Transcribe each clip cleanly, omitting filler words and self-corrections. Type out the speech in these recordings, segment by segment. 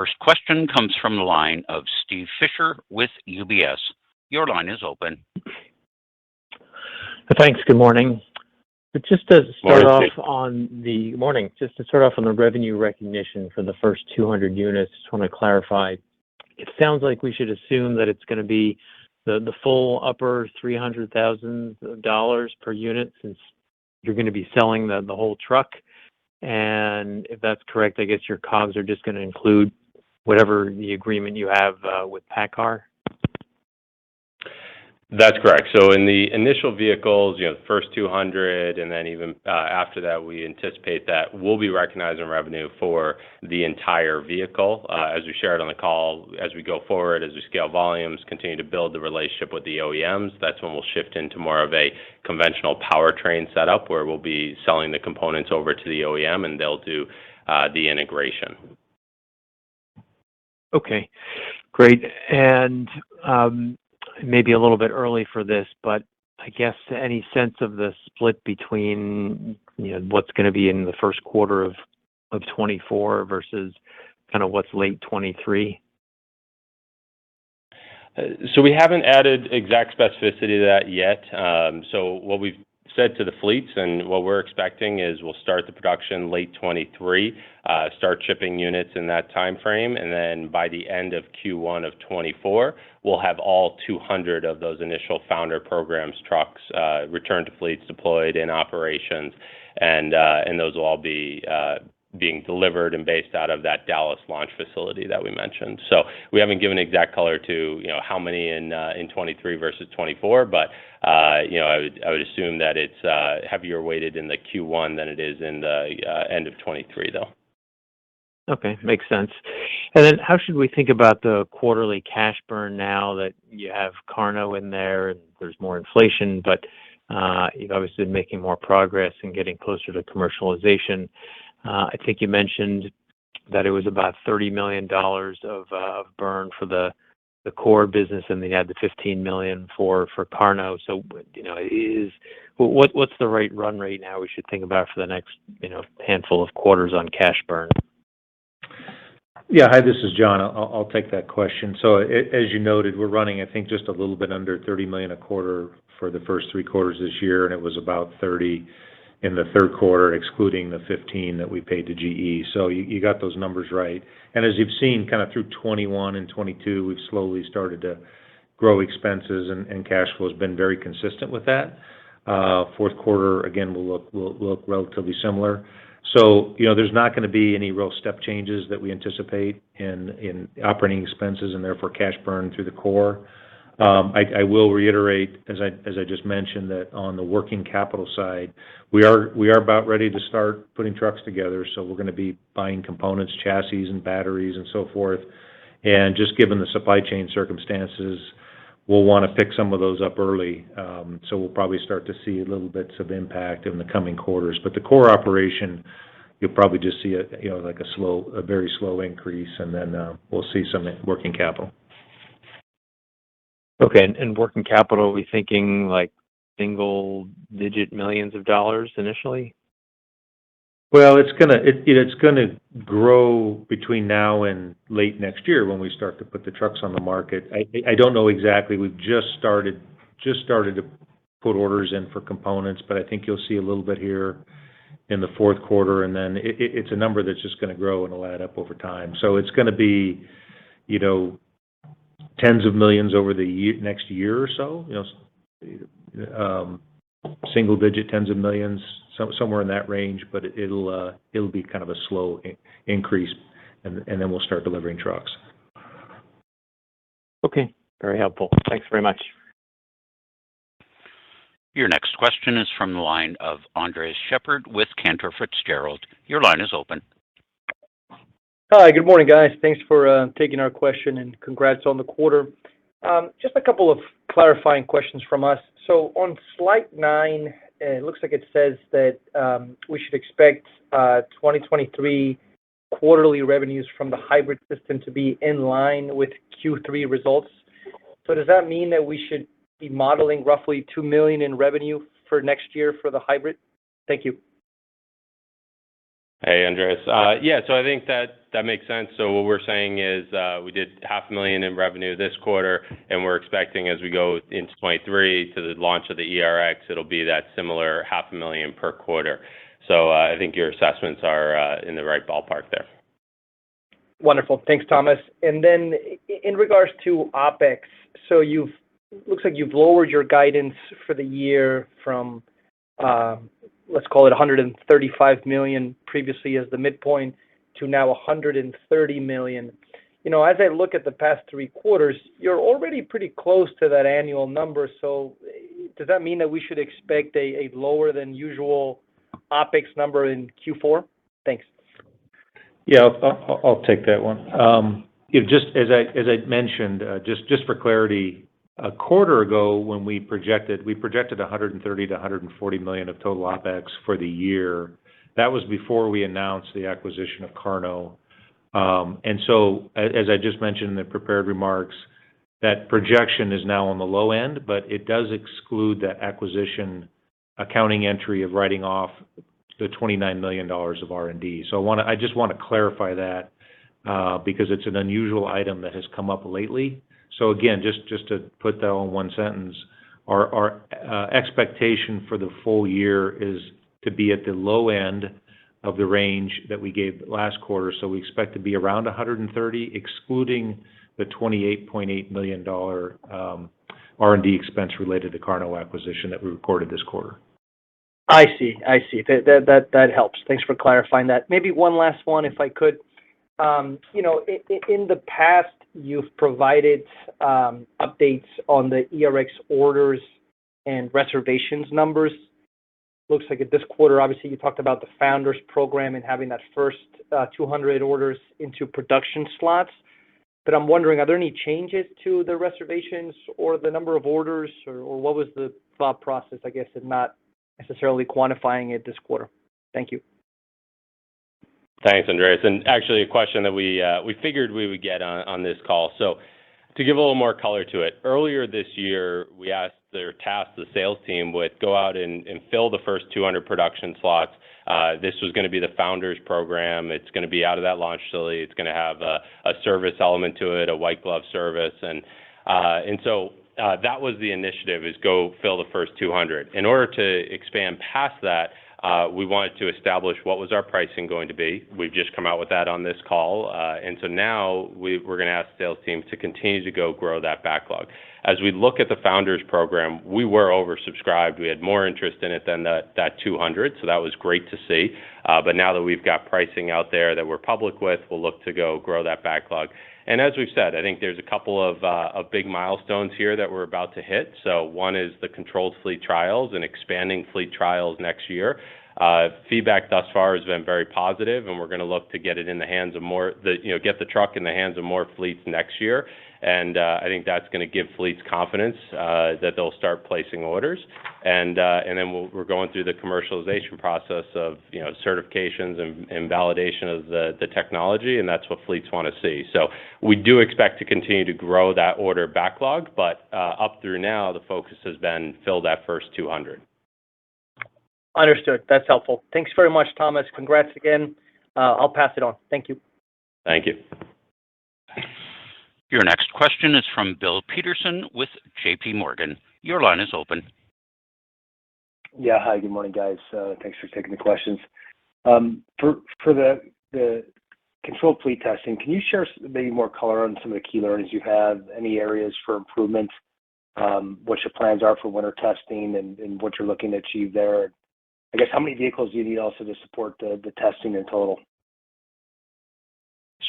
First question comes from the line of Steve Fisher with UBS. Your line is open. Thanks. Good morning. But just to start Morning, just to start off on the revenue recognition for the first 200 units, just want to clarify. It sounds like we should assume that it's going to be the full upper $300,000 per unit since you're going to be selling the whole truck. And if that's correct, I guess your COGS are just going to include whatever the agreement you have with PACCAR. That's correct. So in the initial vehicles, the first 200, and then even after that, we anticipate that we'll be recognizing revenue for the entire vehicle. As we shared on the call, as we go forward, as we scale volumes, continue to build the relationship with the OEMs, that's when we'll shift into more of a conventional powertrain setup where we'll be selling the components over to the OEM and they'll do the integration. Okay, great. And maybe a little bit early for this, but I guess any sense of the split between what's going to be in the first quarter of 24 versus kind of what's late 23? So we haven't added exact specificity to that yet. So what we've said to the fleets and what we're expecting is we'll start the production late 23, start shipping units in that time frame, and then by the end of Q1 of 24, we'll have all 200 of those initial founder programs trucks returned to fleets, deployed in operations, and those will all be being delivered and based out of that Dallas launch facility that we mentioned. So we haven't given exact color to how many in 23 versus 24, but I would assume that it's heavier weighted in the Q1 than it is in the end of 23 though. Okay, makes sense. And then how should we think about the quarterly cash burn now that you have Carno in there and there's more inflation, but you've obviously been making more progress and getting closer to commercialization. I think you mentioned that it was about $30 million of burn for the core business, and then you had the $15 million for Carno. So, what's the right run rate now we should think about for the next handful of quarters on cash burn? Yeah, hi, this is John. I'll take that question. So as you noted, we're running, I think, just a little bit under $30 million a quarter for the first 3 quarters this year, and it was about 30 in the third quarter, excluding the 15 that we paid to GE. So you got those numbers right. And as you've seen, kind of through 21 and 22, we've slowly started to grow expenses, and cash flow has been very consistent with that. Fourth quarter, again, will look relatively similar. So, there's not going to be any real step changes that we anticipate in operating expenses and therefore cash burn through the core. I will reiterate, as I just mentioned, that on the working capital side, we are about ready to start putting trucks together. So we're going to be buying components, chassis, and batteries, and so forth. And just given the supply chain circumstances, we'll want to pick some of those up early. So we'll probably start to see little bits of impact in the coming quarters. But the core operation, you'll probably just see a very slow increase, and then we'll see some working capital. Okay, and working capital, are we thinking like single-digit millions of dollars initially? Well, it's gonna grow between now and late next year when we start to put the trucks on the market. I don't know exactly. We've just started to put orders in for components, but I think you'll see a little bit here in the fourth quarter, and then it's a number that's just going to grow and it'll add up over time. So it's going to be, tens of millions over the next year or so, single digit tens of millions, somewhere in that range, but it'll be kind of a slow increase, and then we'll start delivering trucks. Okay, very helpful. Thanks very much. Your next question is from the line of Andres Sheppard with Cantor Fitzgerald. Your line is open. Hi, good morning, guys. Thanks for taking our question, and congrats on the quarter. Just a couple of clarifying questions from us. So on slide 9, it looks like it says that we should expect 2023 quarterly revenues from the hybrid system to be in line with Q3 results. So does that mean that we should be modeling roughly $2 million in revenue for next year for the hybrid? Thank you. Hey, Andreas. So I think that makes sense. So what we're saying is we did $500,000 in revenue this quarter, and we're expecting as we go into 23 to the launch of the ERX, it'll be that similar $500,000 per quarter. So I think your assessments are in the right ballpark there. Wonderful. Thanks, Thomas. And then in regards to Opex, so looks like you've lowered your guidance for the year from, let's call it $135 million previously as the midpoint to now $130 million. You know, as I look at the past 3 quarters, you're already pretty close to that annual number. So does that mean that we should expect a lower than usual Opex number in Q4? Thanks. Yeah, I'll take that one. Just as I mentioned, just for clarity, a quarter ago when we projected 130 to 140 million of total Opex for the year. That was before we announced the acquisition of Carno. And so, as I just mentioned in the prepared remarks, that projection is now on the low end, but it does exclude that acquisition accounting entry of writing off the $29 million of R&D. So I just want to clarify that because it's an unusual item that has come up lately. So again, just to put that all in one sentence, our expectation for the full year is to be at the low end of the range that we gave last quarter. So we expect to be around 130, excluding the $28.8 million R&D expense related to Carno acquisition that we recorded this quarter. I see. That helps. Thanks for clarifying that. Maybe one last one, if I could. You know, in the past, you've provided updates on the ERX orders and reservations numbers. Looks like at this quarter, obviously, you talked about the Founders Program and having that first 200 orders into production slots. But I'm wondering, are there any changes to the reservations or the number of orders, or what was the thought process, I guess, in not necessarily quantifying it this quarter? Thank you. Thanks, Andreas. And actually, a question that we figured we would get on this call. So, to give a little more color to it, earlier this year we tasked the sales team with go out and fill the first 200 production slots. This was going to be the Founders Program. It's going to be out of that launch facility. It's going to have a service element to it, a white glove service, and so. That was the initiative, is go fill the first 200. In order to expand past that, we wanted to establish what was our pricing going to be. We've just come out with that on this call. And so now we're going to ask the sales team to continue to go grow that backlog. As we look at the Founders Program, we were oversubscribed. We had more interest in it than that 200, so that was great to see. But now that we've got pricing out there that we're public with, we'll look to go grow that backlog. And as we've said, I think there's a couple of big milestones here that we're about to hit. So one is the controlled fleet trials and expanding fleet trials next year. Feedback thus far has been very positive, and we're going to look to get it in the hands of more, get the truck in the hands of more fleets next year. And I think that's going to give fleets confidence that they'll start placing orders. And then we're going through the commercialization process of certifications and validation of the technology, and that's what fleets want to see. So we do expect to continue to grow that order backlog, but up through now the focus has been fill that first 200. Understood. That's helpful. Thanks very much, Thomas. Congrats again. I'll pass it on. Thank you. Thank you. Your next question is from Bill Peterson with JP Morgan. Your line is open. Yeah. Hi, good morning, guys. Thanks for taking the questions. For the controlled fleet testing, can you share maybe more color on some of the key learnings you have, any areas for improvement, what your plans are for winter testing and what you're looking to achieve there? I guess how many vehicles do you need also to support the testing in total?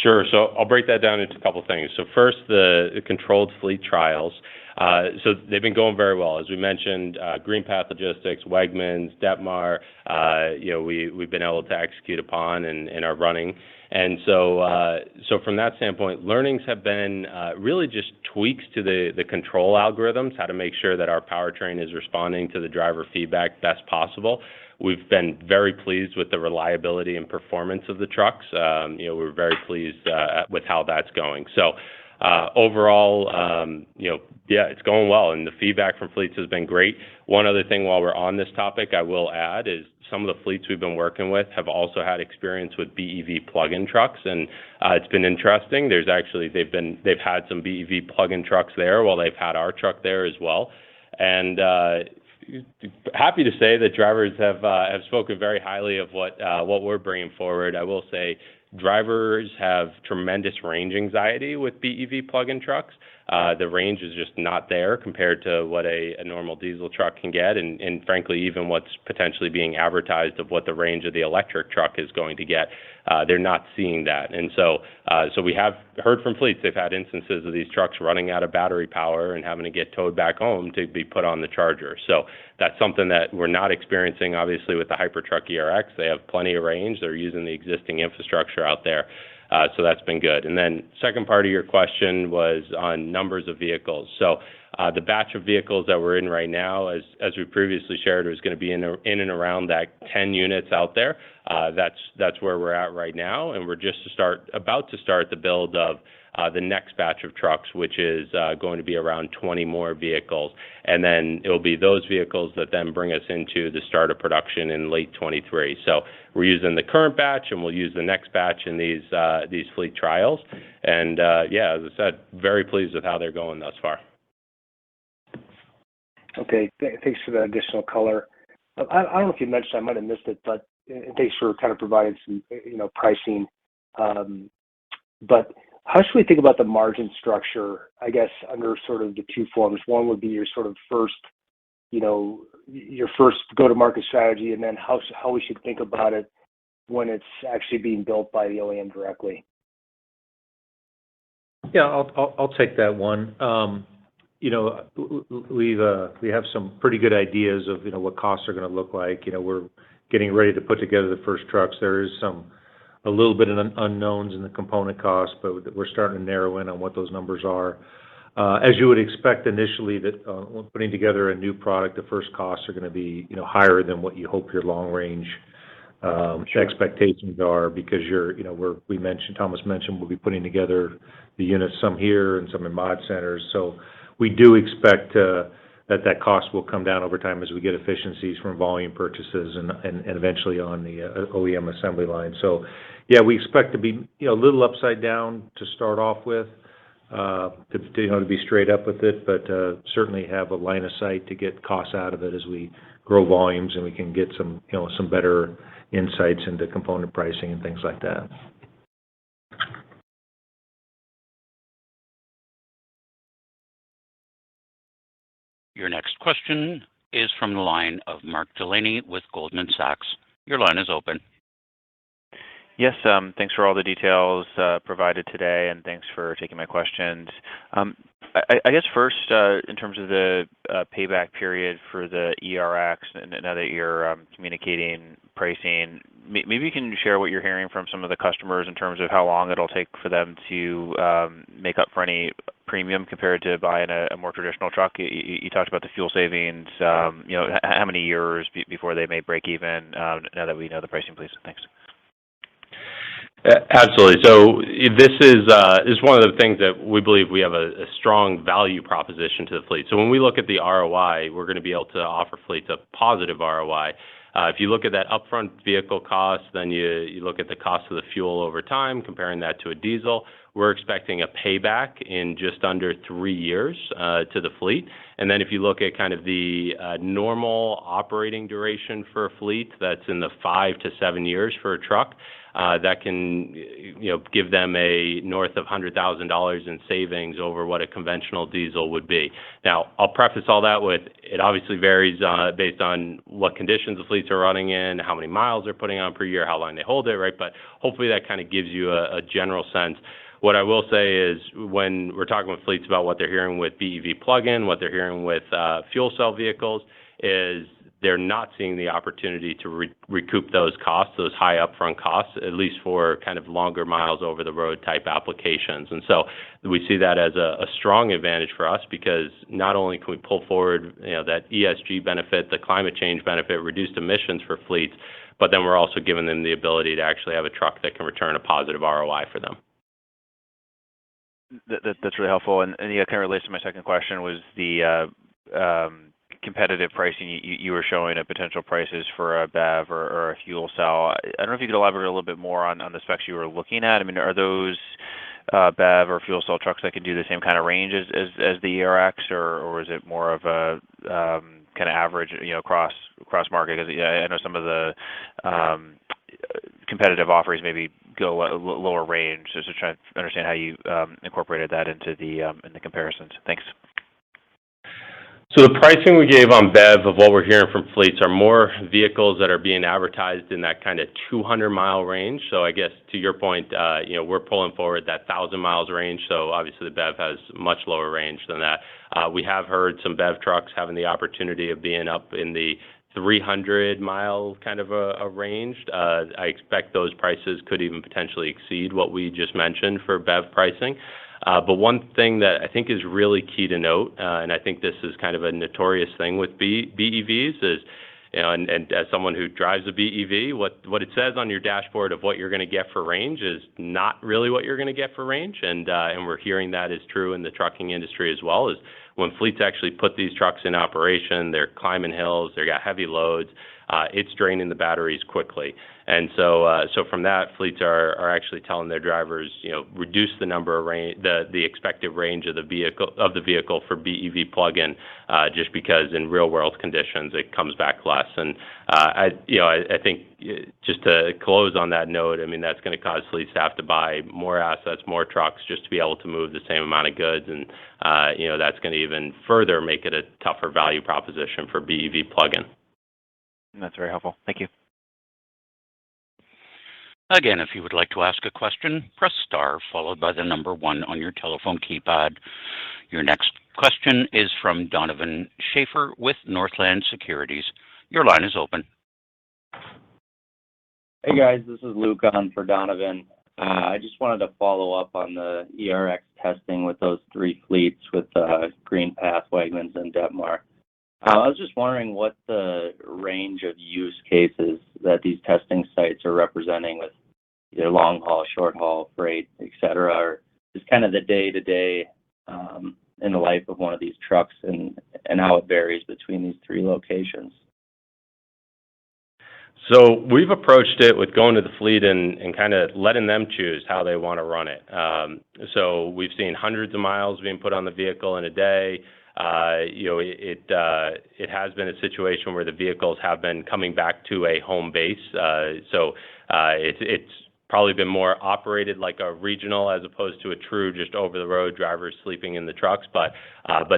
Sure. So I'll break that down into a couple of things. So first, the controlled fleet trials. So they've been going very well. As we mentioned, Green Path Logistics, Wegmans, Detmar, we've been able to execute upon and are running. And so from that standpoint, learnings have been really just tweaks to the control algorithms, how to make sure that our powertrain is responding to the driver feedback best possible. We've been very pleased with the reliability and performance of the trucks. We're very pleased with how that's going. So Overall, yeah, it's going well, and the feedback from fleets has been great. One other thing while we're on this topic, I will add is some of the fleets we've been working with have also had experience with BEV plug-in trucks, and it's been interesting. They've had some BEV plug-in trucks there while they've had our truck there as well, and happy to say that drivers have spoken very highly of what we're bringing forward. I will say drivers have tremendous range anxiety with BEV plug-in trucks. The range is just not there compared to what a normal diesel truck can get, and frankly, even what's potentially being advertised of what the range of the electric truck is going to get. They're not seeing that. And so we have heard from fleets, they've had instances of these trucks running out of battery power and having to get towed back home to be put on the charger. So that's something that we're not experiencing, obviously, with the Hypertruck ERX. They have plenty of range. They're using the existing infrastructure out there. So that's been good. And then second part of your question was on numbers of vehicles. So the batch of vehicles that we're in right now, as we previously shared, is going to be in and around that 10 units out there. That's where we're at right now, and we're just about to start the build of the next batch of trucks, which is going to be around 20 more vehicles. And then it will be those vehicles that then bring us into the start of production in late 23. So we're using the current batch, and we'll use the next batch in these fleet trials. And yeah, as I said, very pleased with how they're going thus far. Okay, thanks for the additional color. I don't know if you mentioned, I might have missed it, but thanks for kind of providing some, pricing. But how should we think about the margin structure, I guess, under sort of the two forms? One would be your sort of first, your first go-to-market strategy, and then how we should think about it when it's actually being built by the OEM directly. Yeah, I'll take that one. We have some pretty good ideas of what costs are going to look like. We're getting ready to put together the first trucks. There is a little bit of unknowns in the component costs, but we're starting to narrow in on what those numbers are. As you would expect initially, that when putting together a new product, the first costs are going to be higher than what you hope your long range expectations are, because Thomas mentioned we'll be putting together the units, some here and some in mod centers. So we do expect that cost will come down over time as we get efficiencies from volume purchases and eventually on the OEM assembly line. So yeah, we expect to be a little upside down to start off with, to be straight up with it, but certainly have a line of sight to get costs out of it as we grow volumes and we can get some better insights into component pricing and things like that. Your next question is from the line of Mark Delaney with Goldman Sachs. Your line is open. Yes, thanks for all the details provided today, and thanks for taking my questions. I guess first, in terms of the payback period for the ERX, and now that you're communicating pricing, maybe you can share what you're hearing from some of the customers in terms of how long it'll take for them to make up for any premium compared to buying a more traditional truck. You talked about the fuel savings. How many years before they may break even? Now that we know the pricing, please. Thanks. Absolutely. So this is one of the things that we believe we have a strong value proposition to the fleet. So when we look at the ROI, we're going to be able to offer fleets a positive ROI. If you look at that upfront vehicle cost, then you look at the cost of the fuel over time, comparing that to a diesel, we're expecting a payback in just under 3 years to the fleet. And then if you look at kind of the normal operating duration for a fleet, that's in the 5 to 7 years for a truck. That can give them a north of $100,000 in savings over what a conventional diesel would be. Now, I'll preface all that with it obviously varies based on what conditions the fleets are running in, how many miles they're putting on per year, how long they hold it, right? But hopefully that kind of gives you a general sense. What I will say is when we're talking with fleets about what they're hearing with BEV plug-in, what they're hearing with fuel cell vehicles, is they're not seeing the opportunity to recoup those costs, those high upfront costs, at least for kind of longer miles over the road type applications. And so we see that as a strong advantage for us, because not only can we pull forward that ESG benefit, the climate change benefit, reduced emissions for fleets, but then we're also giving them the ability to actually have a truck that can return a positive ROI for them. That's really helpful. And yeah, kind of relates to my second question was the competitive pricing. You were showing a potential prices for a BEV or a fuel cell. I don't know if you could elaborate a little bit more on the specs you were looking at. I mean, are those BEV or fuel cell trucks that can do the same kind of range as the ERX, or is it more of a kind of average, cross market? Because I know some of the competitive offerings maybe go lower range. So just trying to understand how you incorporated that into the comparisons. Thanks. So the pricing we gave on BEV of what we're hearing from fleets are more vehicles that are being advertised in that kind of 200-mile range. So I guess to your point, we're pulling forward that 1,000 miles range. So obviously the BEV has much lower range than that. We have heard some BEV trucks having the opportunity of being up in the 300-mile kind of a range. I expect those prices could even potentially exceed what we just mentioned for BEV pricing. But one thing that I think is really key to note, and I think this is kind of a notorious thing with BEVs, is, and as someone who drives a BEV, what it says on your dashboard of what you're going to get for range is not really what you're going to get for range, and we're hearing that is true in the trucking industry as well. Is when fleets actually put these trucks in operation, they're climbing hills, they've got heavy loads, it's draining the batteries quickly. And so from that, fleets are actually telling their drivers, reduce the number of range, the expected range of the vehicle for BEV plug-in, just because in real world conditions it comes back less. And I think just to close on that note, I mean that's going to cause fleets to have to buy more assets, more trucks, just to be able to move the same amount of goods, and that's going to even further make it a tougher value proposition for BEV plug-in. That's very helpful. Thank you. Again, if you would like to ask a question, press star followed by the number 1 on your telephone keypad. Your next question is from Donovan Schafer with Northland Securities. Your line is open. Hey guys, this is Luke on for Donovan. I just wanted to follow up on the ERX testing with those 3 fleets with GreenPath, Wegmans, and Detmar. I was just wondering what the range of use cases that these testing sites are representing with either long haul, short haul, freight, et cetera, or just kind of the day-to-day in the life of one of these trucks and how it varies between these 3 locations. So we've approached it with going to the fleet and kind of letting them choose how they want to run it. So we've seen hundreds of miles being put on the vehicle in a day. It has been a situation where the vehicles have been coming back to a home base. So it's probably been more operated like a regional as opposed to a true just over the road drivers sleeping in the trucks, but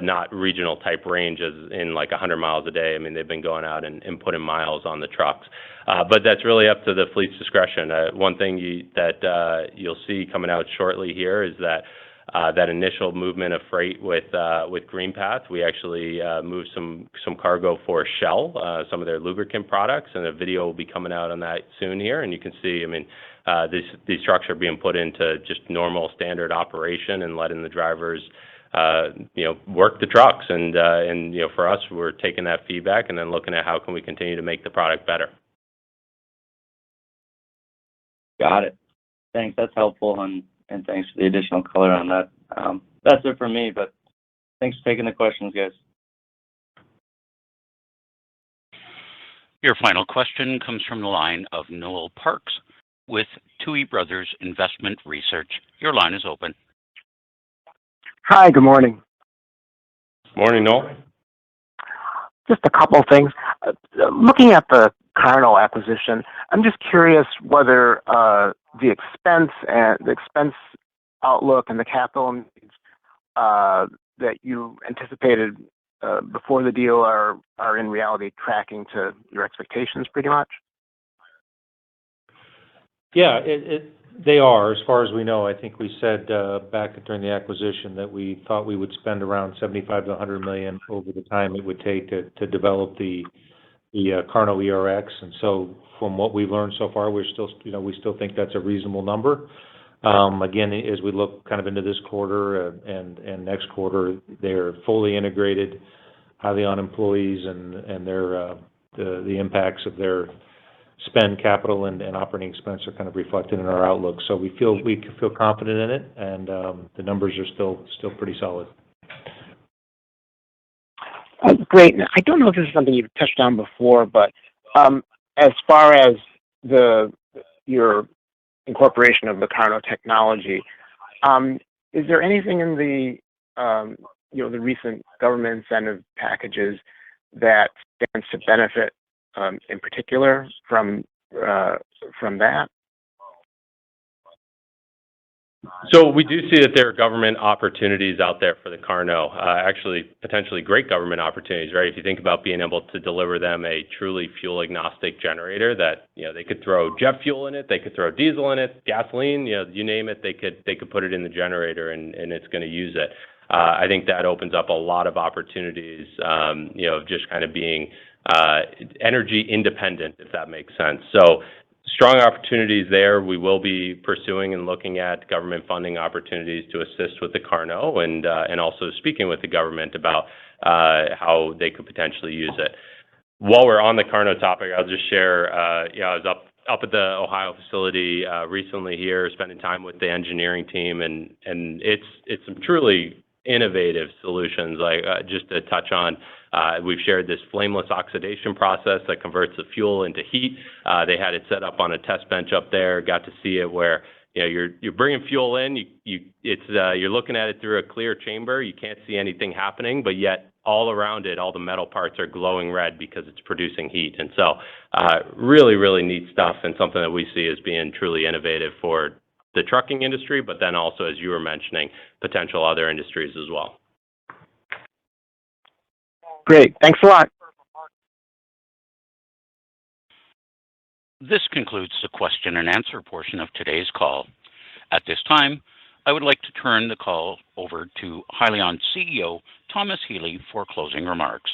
not regional type ranges in like 100 miles a day. I mean, they've been going out and putting miles on the trucks. But that's really up to the fleet's discretion. One thing that you'll see coming out shortly here is that initial movement of freight with GreenPath, we actually moved some cargo for Shell, some of their lubricant products, and a video will be coming out on that soon here. And you can see, I mean, these trucks are being put into just normal standard operation and letting the drivers, work the trucks. And for us, we're taking that feedback and then looking at how can we continue to make the product better. Got it. Thanks. That's helpful. And thanks for the additional color on that. That's it for me, but thanks for taking the questions, guys. Your final question comes from the line of Noel Parks with Tuohy Brothers Investment Research. Your line is open. Hi, good morning. Morning, Noel. Just a couple of things. Looking at the Carno acquisition, I'm just curious whether the expense outlook and the capital needs that you anticipated before the deal are in reality tracking to your expectations pretty much? Yeah, they are, as far as we know. I think we said back during the acquisition that we thought we would spend around $75 to $100 million over the time it would take to develop the Carno ERX, and so from what we've learned so far, we still think that's a reasonable number. Again, as we look kind of into this quarter and next quarter, they're fully integrated Hyliion employees and their the impacts of their spend, capital, and operating expense are kind of reflected in our outlook. So we feel confident in it, and the numbers are still pretty solid. Great. Now, I don't know if this is something you've touched on before, but as far as your incorporation of the Carno technology, is there anything in the the recent government incentive packages that stands to benefit in particular from that? So we do see that there are government opportunities out there for the Carno, actually potentially great government opportunities, right? If you think about being able to deliver them a truly fuel agnostic generator that, they could throw jet fuel in it, they could throw diesel in it, gasoline, you name it, they could put it in the generator and it's going to use it. I think that opens up a lot of opportunities, just kind of being energy independent, if that makes sense. So strong opportunities there. We will be pursuing and looking at government funding opportunities to assist with the Carno and also speaking with the government about how they could potentially use it. While we're on the Carno topic, I'll just share, I was up at the Ohio facility recently here, spending time with the engineering team, and it's some truly innovative solutions. Like just to touch on, we've shared this flameless oxidation process that converts the fuel into heat. They had it set up on a test bench up there. Got to see it where you're bringing fuel in. You're looking at it through a clear chamber. You can't see anything happening, but yet all around it, all the metal parts are glowing red because it's producing heat. And so, really, really neat stuff, and something that we see as being truly innovative for the trucking industry, but then also, as you were mentioning, potential other industries as well. Great. Thanks a lot. This concludes the question and answer portion of today's call. At this time, I would like to turn the call over to Hyliion CEO Thomas Healy for closing remarks.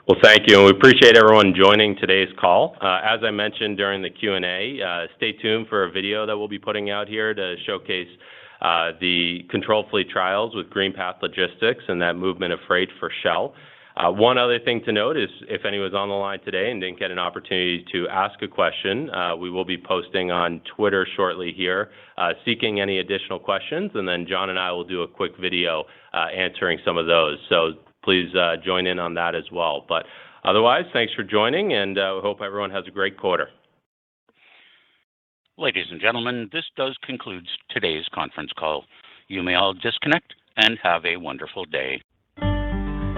Well, thank you, and we appreciate everyone joining today's call. As I mentioned during the Q&A, stay tuned for a video that we'll be putting out here to showcase the control fleet trials with GreenPath Logistics and that movement of freight for Shell. One other thing to note is if anyone's on the line today and didn't get an opportunity to ask a question, we will be posting on Twitter shortly here, seeking any additional questions, and then John and I will do a quick video answering some of those. So please join in on that as well. But otherwise, thanks for joining, and we hope everyone has a great quarter. Ladies and gentlemen, this does conclude today's conference call. You may all disconnect and have a wonderful day.